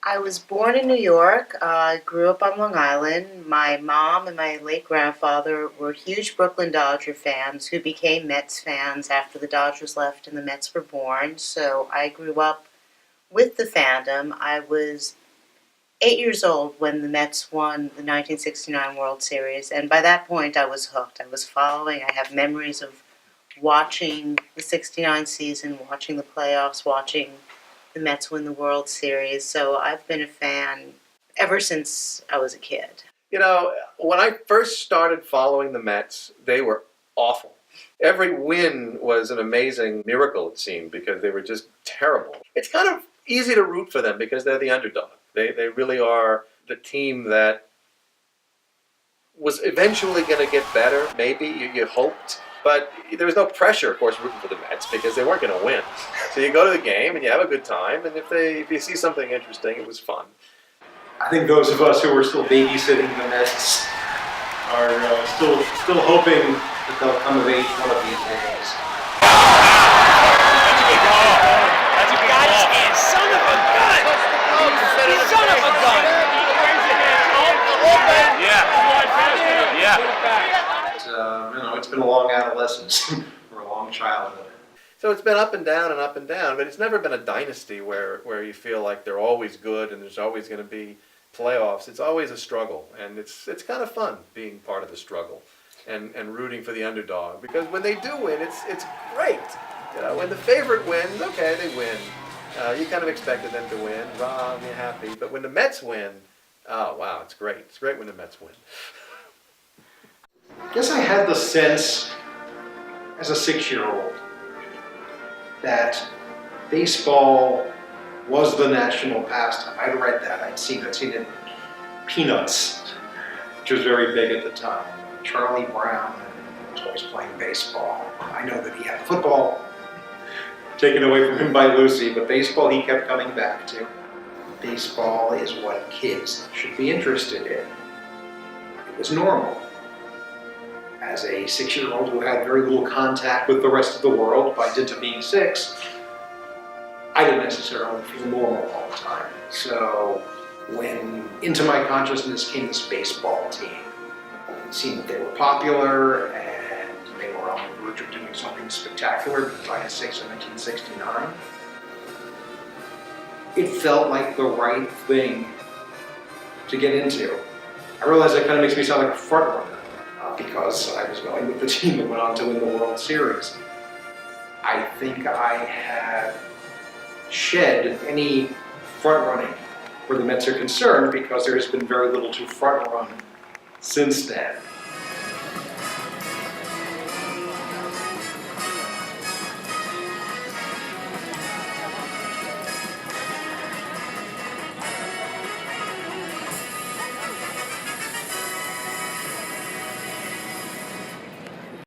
I was born in New York, grew up on Long Island. My mom and my late grandfather were huge Brooklyn Dodger fans who became Mets fans after the Dodgers left and the Mets were born. So I grew up with the fandom. I was 8 years old when the Mets won the 1969 World Series, and by that point I was hooked. I was following. I have memories of watching the 69 season, watching the playoffs, watching the Mets win the World Series. So I've been a fan ever since I was a kid. You know, when I first started following the Mets, they were awful. Every win was an amazing miracle, it seemed, because they were just terrible. It's kind of easy to root for them because they're the underdog. They really are the team that was eventually going to get better, maybe, you hoped. But there was no pressure, of course, rooting for the Mets because they weren't going to win. So you go to the game and you have a good time, and if you see something interesting, it was fun. I think those of us who are still babysitting the Mets are still hoping that they'll come of age one of these days. That's a good ball. Son of a gun! Son of a gun! Yeah. It's been a long adolescence or a long childhood. So it's been up and down, but it's never been a dynasty where you feel like they're always good and there's always going to be playoffs. It's always a struggle, and it's kind of fun being part of the struggle and rooting for the underdog, because when they do win, it's great. You know, when the favorite wins, okay, they win. You kind of expected them to win. You're happy. But when the Mets win, oh wow, it's great. It's great when the Mets win. I guess I had the sense as a 6-year-old that baseball was the national pastime. I'd read that. I'd seen it in Peanuts, which was very big at the time. Charlie Brown was always playing baseball. I know that he had football taken away from him by Lucy, but baseball he kept coming back to. Baseball is what kids should be interested in. It was normal. As a 6-year-old who had very little contact with the rest of the world by dint of being 6, I didn't necessarily feel normal all the time. So when into my consciousness came this baseball team, it seemed that they were popular and they were on the verge of doing something spectacular because I had 6 in 1969. It felt like the right thing to get into. I realize that kind of makes me sound like a front runner because I was going with the team that went on to win the World Series. I think I had shed any front running where the Mets are concerned because there has been very little to front run since then.